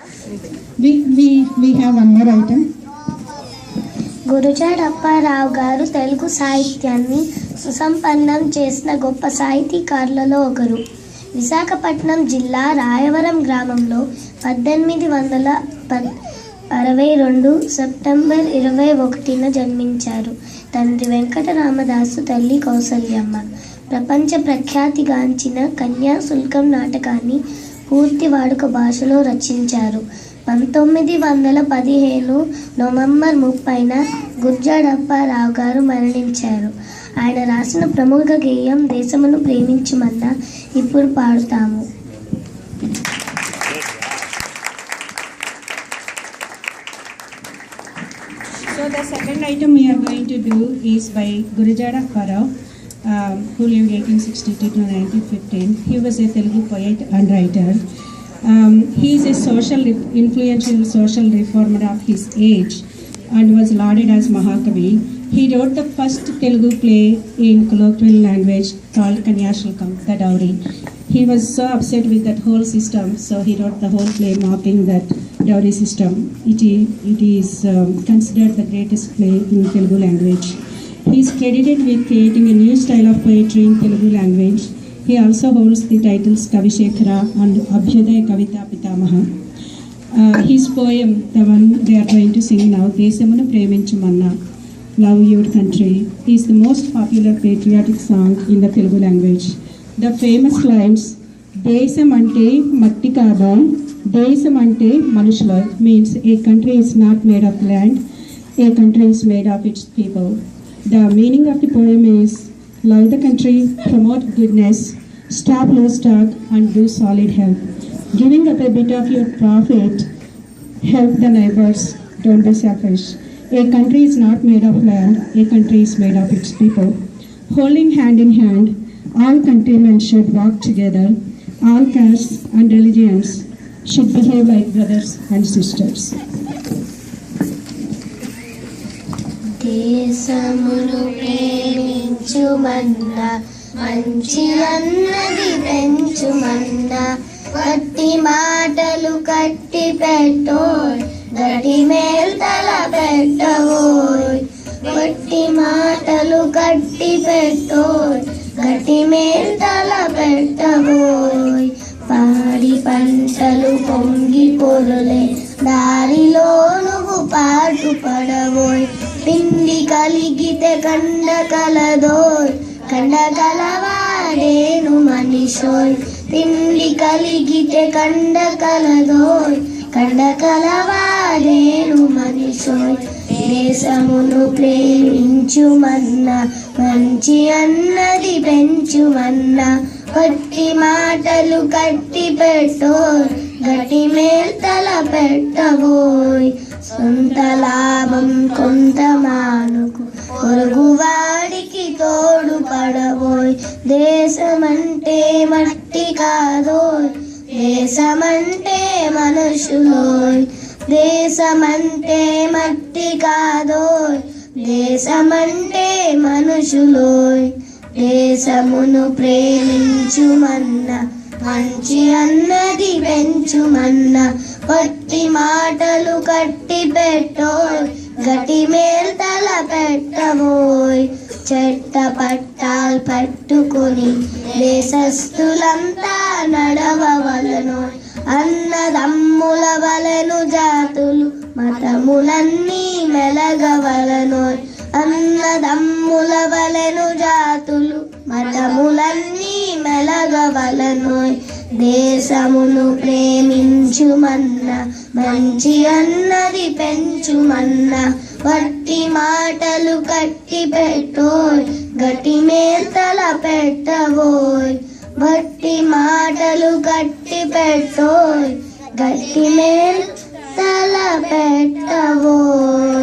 We have one more item. Gurajada Apparao గారు తెలుగు సాహిత్యాన్ని సుసంపన్నం చేసిన గొప్ప సాహితీకారులలో ఒకరు. విశాఖపట్నం జిల్లా రాయవరం గ్రామంలో 1862 సెప్టెంబర్ 21న జన్మించారు. తండ్రి వెంకటరామదాసు, తల్లి కౌసల్యమ్మ. ప్రపంచ ప్రఖ్యాతిగాంచిన కన్యాశుల్కం నాటకాన్ని పూర్తి వాడుక భాషలో రచించారు. 1915 నవంబర్ 30న గురజాడ అప్పారావు గారు మరణించారు. ఆయన రాసిన ప్రముఖ గేయం దేశమును ప్రేమించుమన్నా ఇప్పుడు పాడుతాము. So the second item we are going to do is by Gurujada Apparao, who lived 1862 to 1915. He was a Telugu poet and writer. He is a influential social reformer of his age and was lauded as Mahakavi. He wrote the first Telugu play in colloquial language called Kanyashulkam, the dowry. He was so upset with that whole system, so he wrote the whole play mocking that dowry system. It is considered the greatest play in Telugu language. He is credited with creating a new style of poetry in Telugu language. He also holds the titles Kavishekhara and Abhyudaya Kavita Pitamaha. His poem, the one they are going to sing now, Desamunu Preminchumanna, Love Your Country, is the most popular patriotic song in the Telugu language. The famous lines, Desam ante matti kaadu, Desam ante manushulu, means a country is not made of land, a country is made of its people. The meaning of the poem is, love the country, promote goodness, stop livestock and do solid help. Giving up a bit of your profit, help the neighbors, don't be selfish. A country is not made of land, a country is made of its people. Holding hand in hand, all countrymen should walk together, all castes and religions should behave like brothers and sisters. దేశమును ప్రేమించుమన్నా, మంచి అన్నది పెంచుమన్నా, గట్టి మాటలు కట్టి పెట్టోయ్, గట్టి మేల్తల పెట్టవోయ్. గట్టి మాటలు కట్టి పెట్టోయ్, గట్టి మేల్తల పెట్టవోయ్. పాడి పంటలు పొంగి పొరులే, దారిలో నువ్వు పాటు పడవోయ్. పిండి కలిగితే కండ కలదోయ్, కండ కలవాడేను మనిషోయ్. పిండి కలిగితే కండ కలదోయ్, కండ కలవాడేను మనిషోయ్. దేశమును ప్రేమించుమన్నా, మంచి అన్నది పెంచుమన్నా, గట్టి మాటలు కట్టి పెట్టోయ్, గట్టి మేల్తల పెట్టబోయ్. సొంత లాభం కొంత మానుకు, పొరుగువాడికి తోడు పడబోయ్. దేశమంటే మట్టి కాదోయ్, దేశమంటే మనుషులోయ్. దేశమంటే మట్టి కాదోయ్, దేశమంటే మనుషులోయ్. దేశమును ప్రేమించుమన్నా, మంచి అన్నది పెంచుమన్నా, గట్టి మాటలు కట్టి పెట్టోయ్, గట్టి మేల్తల పెట్టబోయ్. చెట్ట పట్టాలు పట్టుకుని దేశస్థులంతా నడవవలెనోయ్. అన్నదమ్ముల వలెను జాతులు మతములన్నీ మెలగవలెనోయ్. అన్నదమ్ముల వలెను జాతులు మతములన్నీ మెలగవలెనోయ్. దేశమును ప్రేమించుమన్నా, మంచి అన్నది పెంచుమన్నా, గట్టి మాటలు కట్టి పెట్టోయ్, గట్టి మేల్తల పెట్టబోయ్. గట్టి మాటలు కట్టి పెట్టోయ్, గట్టి మేల్తల పెట్టబోయ్.